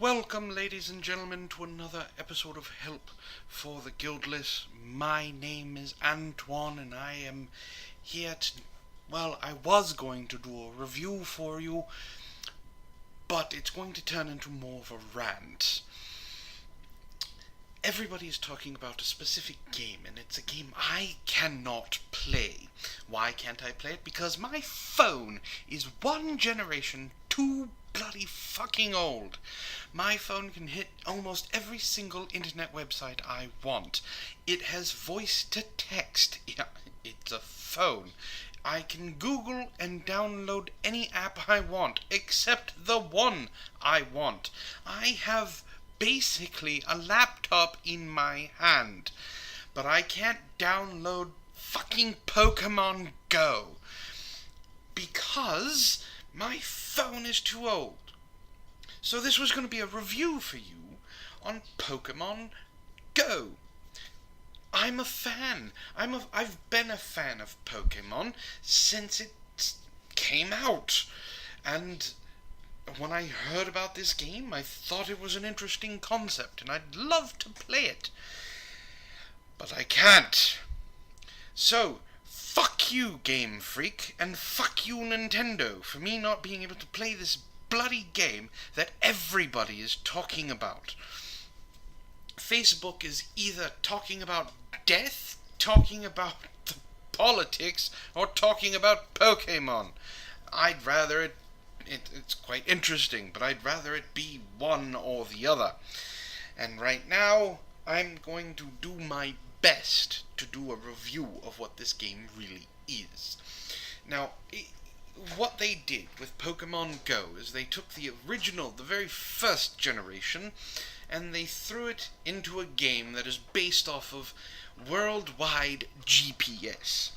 Welcome, ladies and gentlemen, to another episode of Help for the Guildless. My name is Antoine, and I am here to... Well, I was going to do a review for you, but it's going to turn into more of a rant. Everybody is talking about a specific game, and it's a game I cannot play. Why can't I play it? Because my phone is one generation too bloody fucking old. My phone can hit almost every single internet website I want. It has voice to text. Yeah, it's a phone. I can Google and download any app I want, except the one I want. I have basically a laptop in my hand, but I can't download fucking Pokemon Go because my phone is too old. So this was going to be a review for you on Pokemon Go. I'm a fan. I've been a fan of Pokemon since it came out. And when I heard about this game, I thought it was an interesting concept and I'd love to play it. But I can't. So, fuck you, Game Freak, and fuck you, Nintendo, for me not being able to play this bloody game that everybody is talking about. Facebook is either talking about death, talking about the politics, or talking about Pokemon. I'd rather it's quite interesting, but I'd rather it be one or the other. And right now, I'm going to do my best to do a review of what this game really is. Now, what they did with Pokemon Go is they took the original, the very first generation, and they threw it into a game that is based off of worldwide GPS.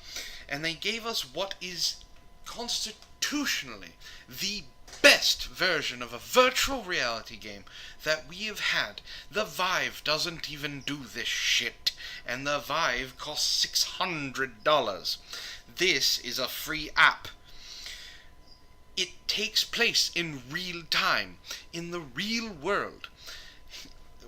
And they gave us what is constitutionally the best version of a virtual reality game that we have had. The Vive doesn't even do this shit, and the Vive costs $600. This is a free app. It takes place in real time, in the real world.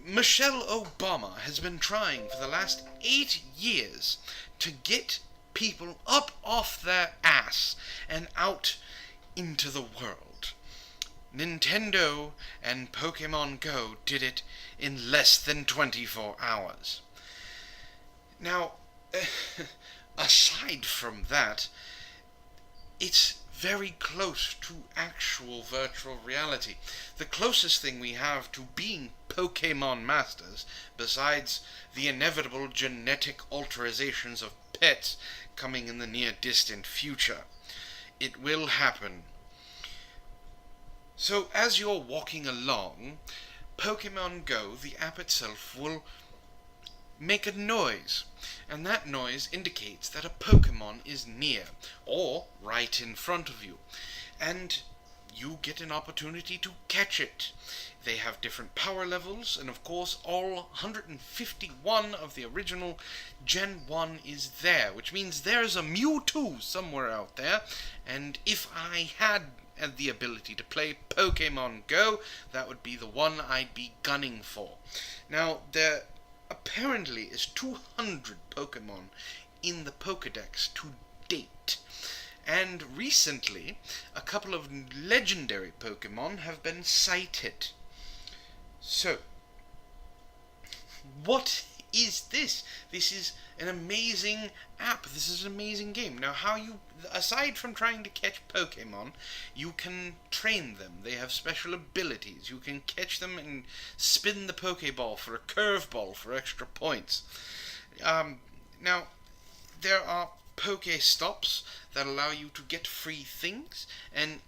Michelle Obama has been trying for the last 8 years to get people up off their ass and out into the world. Nintendo and Pokemon Go did it in less than 24 hours. Now, aside from that, it's very close to actual virtual reality. The closest thing we have to being Pokemon masters, besides the inevitable genetic alterations of pets coming in the near distant future. It will happen. So as you're walking along, Pokemon Go, the app itself, will make a noise, and that noise indicates that a Pokemon is near, or right in front of you, and you get an opportunity to catch it. They have different power levels, and of course all 151 of the original Gen 1 is there, which means there's a Mewtwo somewhere out there, and if I had the ability to play Pokemon Go, that would be the one I'd be gunning for. Now, there apparently is 200 Pokemon in the Pokedex to date. And recently, a couple of legendary Pokemon have been sighted. So, what is this? This is an amazing app. This is an amazing game. Now, aside from trying to catch Pokemon, you can train them. They have special abilities. You can catch them and spin the Pokeball for a curveball for extra points. Now, there are Pokestops that allow you to get free things, and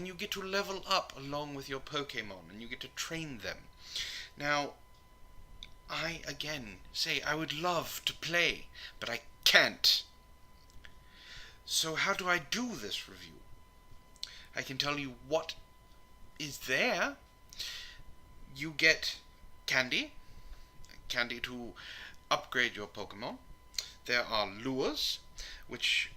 you get to level up along with your Pokemon, and you get to train them. Now, I again say I would love to play, but I can't. So how do I do this review? I can tell you what is there. You get candy to upgrade your Pokemon. There are lures, which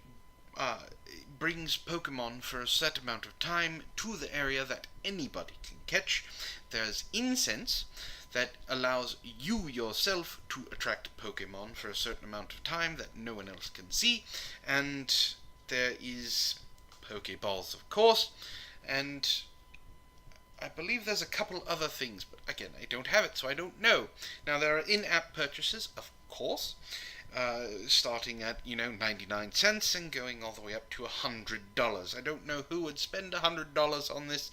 brings Pokemon for a set amount of time to the area that anybody can catch. There's incense that allows you yourself to attract Pokemon for a certain amount of time that no one else can see, and there is Pokeballs, of course, and I believe there's a couple other things, but again, I don't have it, so I don't know. Now, there are in-app purchases, of course, starting at, 99 cents and going all the way up to $100. I don't know who would spend $100 on this,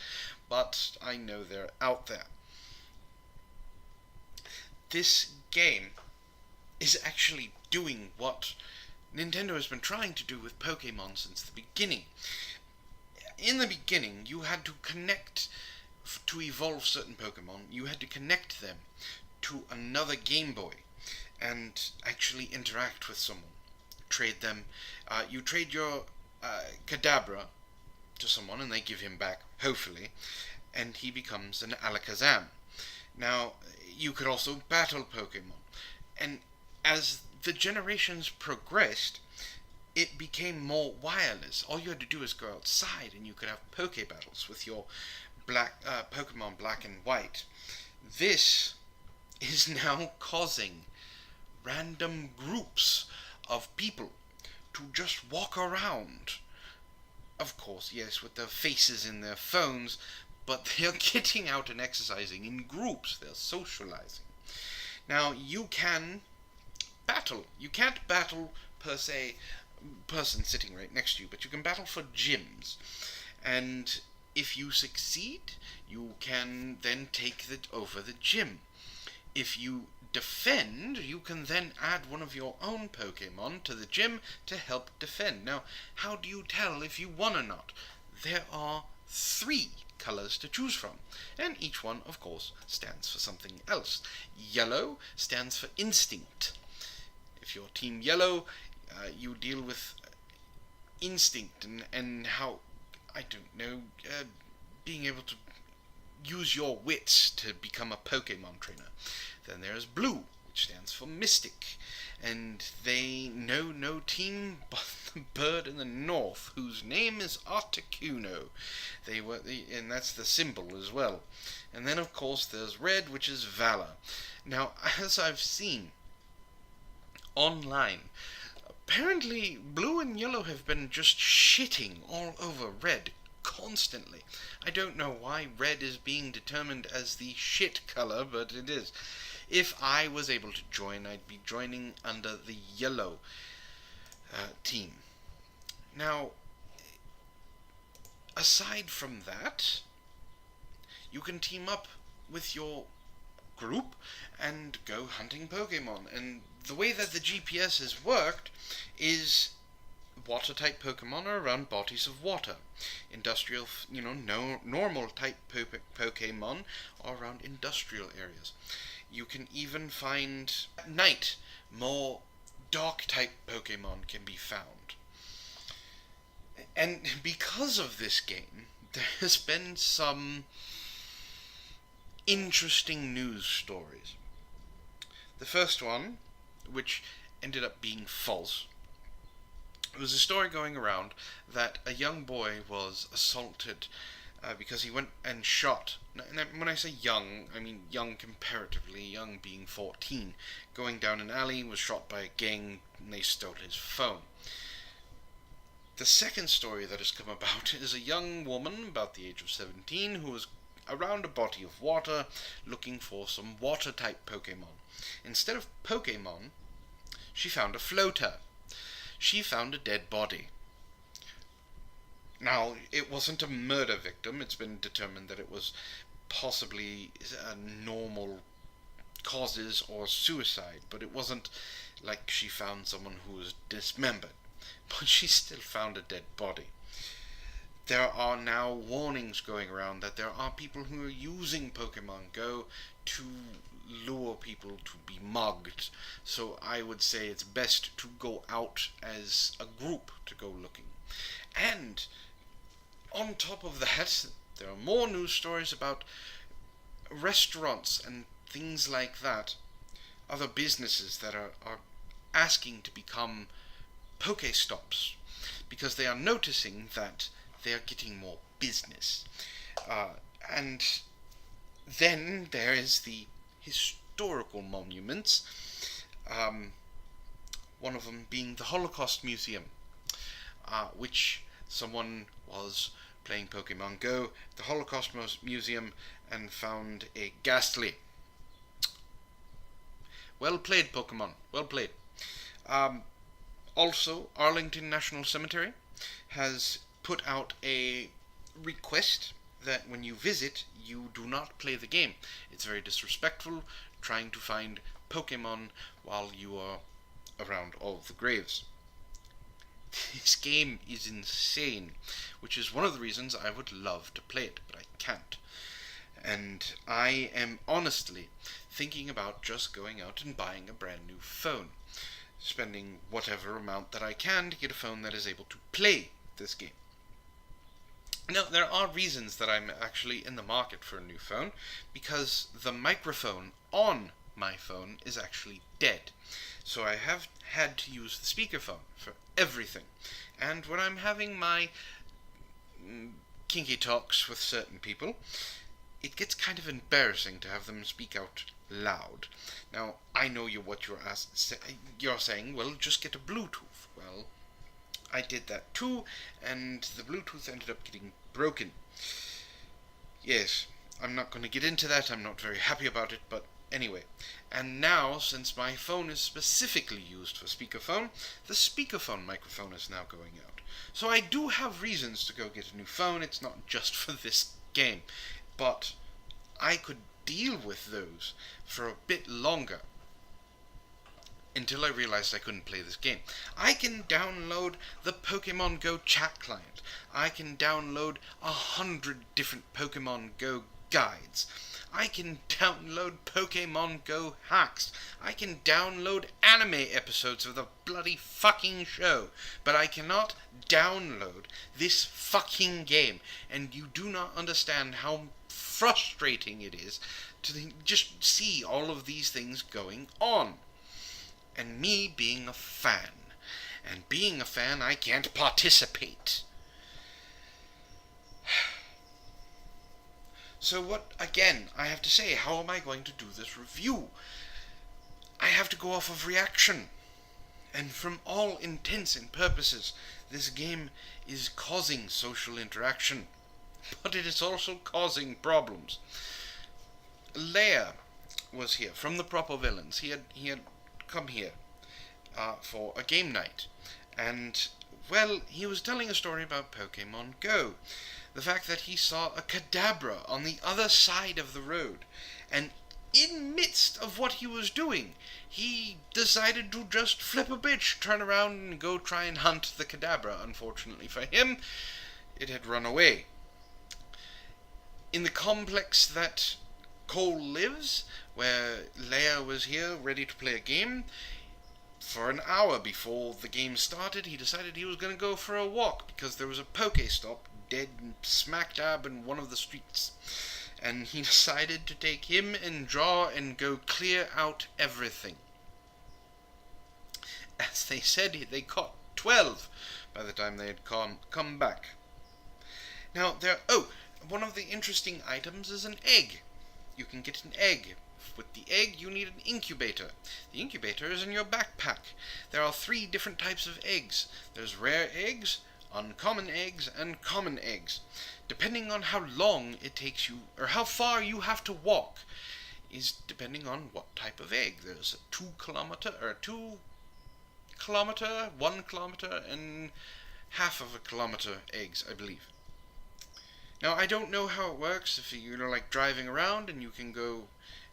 but I know they're out there. This game is actually doing what Nintendo has been trying to do with Pokemon since the beginning. In the beginning, you had to connect to evolve certain Pokemon. You had to connect them to another Game Boy and actually interact with someone. Trade them. You trade your Kadabra to someone and they give him back, hopefully, and he becomes an Alakazam. Now, you could also battle Pokemon. And as the generations progressed, it became more wireless. All you had to do is go outside and you could have Poke battles with your Pokemon Black and White. This is now causing random groups of people to just walk around. Of course, yes, with their faces in their phones, but they're getting out and exercising in groups. They're socializing. Now, you can battle. You can't battle, per se, person sitting right next to you, but you can battle for gyms. And if you succeed, you can then take over the gym. If you defend, you can then add one of your own Pokemon to the gym to help defend. Now, how do you tell if you won or not? There are 3 colors to choose from, and each one, of course, stands for something else. Yellow stands for instinct. If you're Team Yellow, you deal with instinct and how, I don't know, being able to use your wits to become a Pokemon trainer. Then there's Blue, which stands for Mystic, and they know no team but the bird in the north, whose name is Articuno. And that's the symbol as well. And then, of course, there's Red, which is Valor. Now, as I've seen online, apparently Blue and Yellow have been just shitting all over Red constantly. I don't know why Red is being determined as the shit color, but it is. If I was able to join, I'd be joining under the Yellow team. Now, aside from that, you can team up with your group and go hunting Pokemon. And the way that the GPS has worked is water-type Pokemon are around bodies of water. Industrial, normal-type Pokemon are around industrial areas. You can even find at night more dark-type Pokemon can be found. And because of this game, there has been some interesting news stories. The first one, which ended up being false, it was a story going around that a young boy was assaulted because he went and shot. And when I say young, I mean young comparatively, young being 14. Going down an alley, was shot by a gang, and they stole his phone. The second story that has come about is a young woman, about the age of 17, who was around a body of water looking for some water-type Pokemon. Instead of Pokemon, she found a floater. She found a dead body. Now, it wasn't a murder victim. It's been determined that it was possibly normal causes or suicide, but it wasn't like she found someone who was dismembered. But she still found a dead body. There are now warnings going around that there are people who are using Pokemon Go to lure people to be mugged. So I would say it's best to go out as a group to go looking. And on top of that, there are more news stories about restaurants and things like that, other businesses that are asking to become Pokestops. because they are noticing that they are getting more business. And then there is the historical monuments, one of them being the Holocaust Museum, which someone was playing Pokemon Go at the Holocaust Museum and found a ghastly. Well played, Pokemon. Well played. Also, Arlington National Cemetery has put out a request that when you visit, you do not play the game. It's very disrespectful trying to find Pokemon while you are around all of the graves. This game is insane, which is one of the reasons I would love to play it, but I can't. And I am honestly thinking about just going out and buying a brand new phone, spending whatever amount that I can to get a phone that is able to play this game. Now, there are reasons that I'm actually in the market for a new phone, because the microphone on my phone is actually dead. So I have had to use the speakerphone for everything. And when I'm having my kinky talks with certain people, it gets kind of embarrassing to have them speak out loud. Now, I know what you're saying, well, just get a Bluetooth. Well, I did that too, and the Bluetooth ended up getting broken. Yes, I'm not going to get into that, I'm not very happy about it, but anyway. And now, since my phone is specifically used for speakerphone, the speakerphone microphone is now going out. So I do have reasons to go get a new phone, it's not just for this game. But I could deal with those for a bit longer until I realized I couldn't play this game. I can download the Pokemon Go chat client. I can download 100 different Pokemon Go guides. I can download Pokemon Go hacks. I can download anime episodes of the bloody fucking show. But I cannot download this fucking game. And you do not understand how frustrating it is to just see all of these things going on. And me being a fan. And being a fan, I can't participate. So what, again, I have to say, how am I going to do this review? I have to go off of reaction. And from all intents and purposes, this game is causing social interaction. But it is also causing problems. Leia was here, from the Proper Villains. He had come here for a game night. And, well, he was telling a story about Pokemon Go. The fact that he saw a Kadabra on the other side of the road. And in midst of what he was doing, he decided to just flip a bitch, turn around and go try and hunt the Kadabra. Unfortunately for him, it had run away. In the complex that Cole lives, where Leia was here ready to play a game, for an hour before the game started, he decided he was going to go for a walk because there was a Pokestop dead smack dab in one of the streets. And he decided to take him and Jaw and go clear out everything. As they said, they caught 12 by the time they had come back. Now, one of the interesting items is an egg. You can get an egg. With the egg, you need an incubator. The incubator is in your backpack. There are 3 different types of eggs. There's rare eggs, uncommon eggs, and common eggs. Depending on how long it takes you, or how far you have to walk, is depending on what type of egg. There's a 2 kilometer, 1 kilometer, and half of a kilometer eggs, I believe. Now, I don't know how it works, if you're like driving around and you can go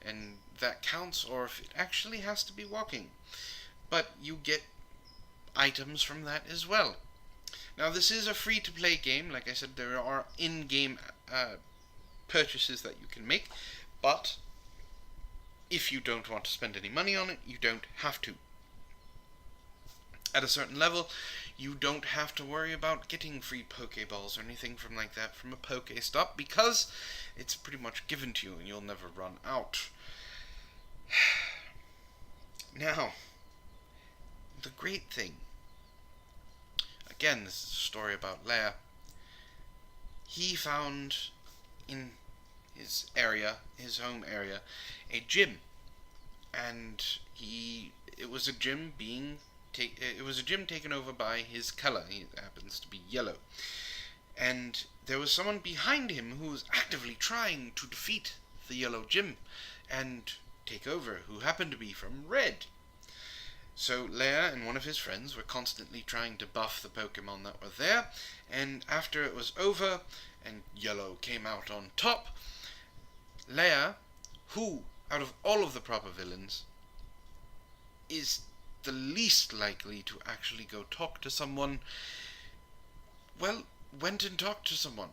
and that counts, or if it actually has to be walking. But you get items from that as well. Now, this is a free-to-play game. Like I said, there are in-game purchases that you can make, but if you don't want to spend any money on it, you don't have to. At a certain level, you don't have to worry about getting free Pokeballs or anything from like that from a Pokestop, because it's pretty much given to you and you'll never run out. Now, the great thing, again, this is a story about Leia. He found in his area, his home area, a gym, and it was a gym taken over by his color. He happens to be yellow, and there was someone behind him who was actively trying to defeat the yellow gym and take over, who happened to be from red. So Leia and one of his friends were constantly trying to buff the Pokemon that were there, and after it was over and yellow came out on top, Leia, who, out of all of the proper villains, is the least likely to actually go talk to someone, well, went and talked to someone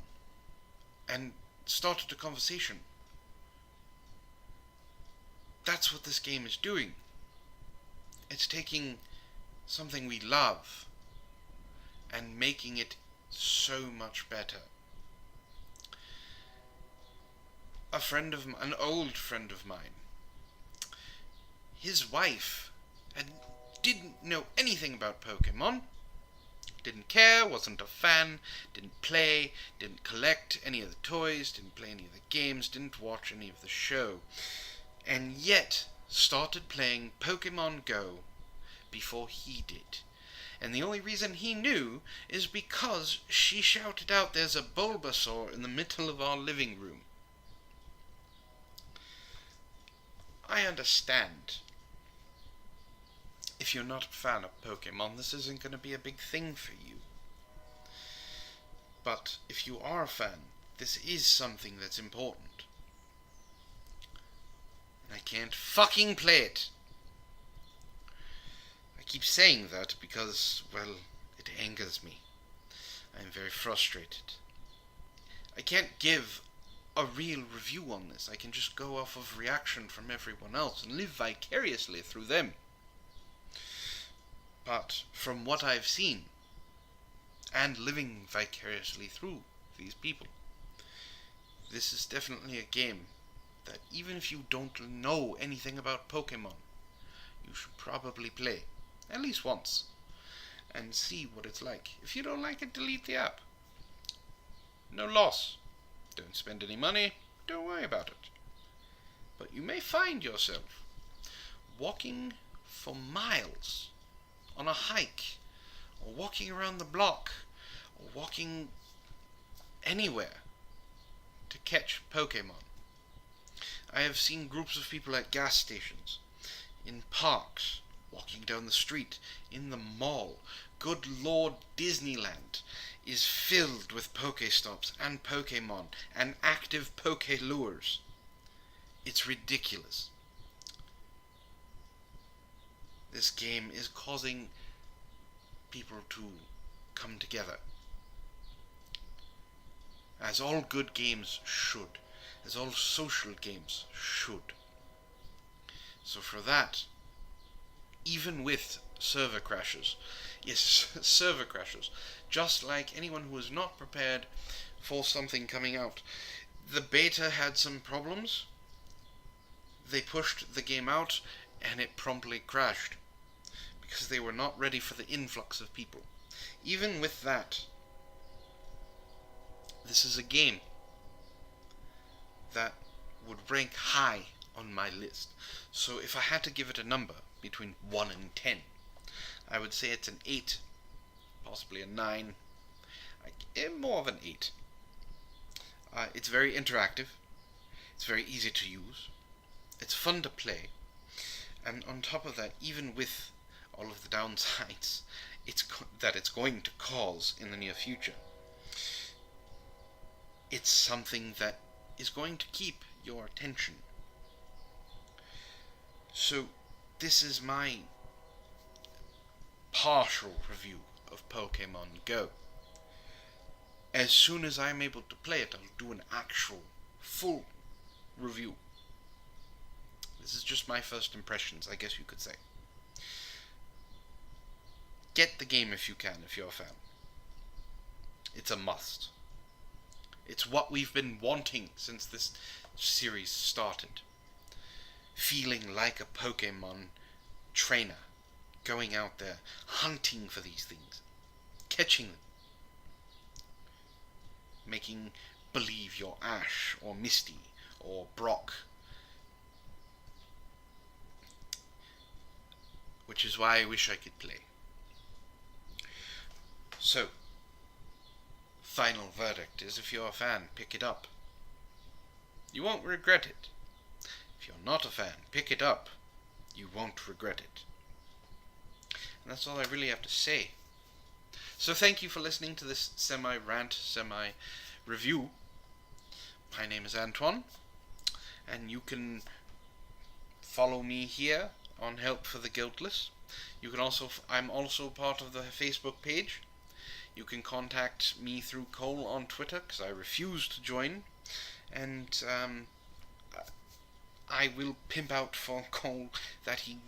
and started a conversation. That's what this game is doing. It's taking something we love and making it so much better. An old friend of mine, his wife didn't know anything about Pokemon, didn't care, wasn't a fan, didn't play, didn't collect any of the toys, didn't play any of the games, didn't watch any of the show, and yet started playing Pokemon Go before he did. And the only reason he knew is because she shouted out, "There's a Bulbasaur in the middle of our living room." I understand. If you're not a fan of Pokemon, this isn't going to be a big thing for you. But if you are a fan, this is something that's important. And I can't fucking play it. I keep saying that because, well, it angers me. I'm very frustrated. I can't give a real review on this. I can just go off of reaction from everyone else and live vicariously through them. But from what I've seen, and living vicariously through these people, this is definitely a game that even if you don't know anything about Pokemon, you should probably play, at least once, and see what it's like. If you don't like it, delete the app. No loss. Don't spend any money, don't worry about it. But you may find yourself walking for miles on a hike, or walking around the block, or walking anywhere to catch Pokemon. I have seen groups of people at gas stations, in parks, walking down the street, in the mall. Good Lord, Disneyland is filled with Pokestops and Pokemon and active Pokelures. It's ridiculous. This game is causing people to come together, as all good games should, as all social games should. So for that, even with server crashes, yes, server crashes, just like anyone who is not prepared for something coming out. The beta had some problems. They pushed the game out and it promptly crashed because they were not ready for the influx of people. Even with that, this is a game that would rank high on my list. So if I had to give it a number between 1 and 10, I would say it's an 8, possibly a 9, more of an 8. It's very interactive, it's very easy to use, it's fun to play, and on top of that, even with all of the downsides that it's going to cause in the near future, it's something that is going to keep your attention. So this is my partial review of Pokemon Go. As soon as I'm able to play it, I'll do an actual full review. This is just my first impressions, I guess you could say. Get the game if you can, if you're a fan. It's a must. It's what we've been wanting since this series started. Feeling like a Pokemon trainer, going out there, hunting for these things, catching them, making believe you're Ash or Misty or Brock, which is why I wish I could play. So, final verdict is, if you're a fan, pick it up. You won't regret it. If you're not a fan, pick it up. You won't regret it. And that's all I really have to say. So thank you for listening to this semi-rant, semi-review. My name is Antoine, and you can follow me here on Help for the Guiltless. You can also, I'm also part of the Facebook page. You can contact me through Cole on Twitter, because I refuse to join. And I will pimp out for Cole that he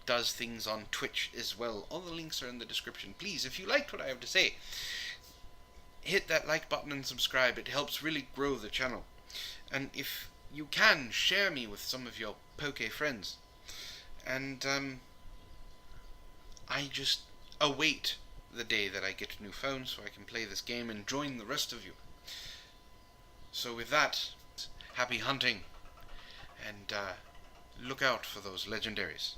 does things on Twitch as well. All the links are in the description. Please, if you liked what I have to say, hit that like button and subscribe. It helps really grow the channel. And if you can, share me with some of your Poke friends. And I just await the day that I get a new phone so I can play this game and join the rest of you. So with that, happy hunting, and look out for those legendaries.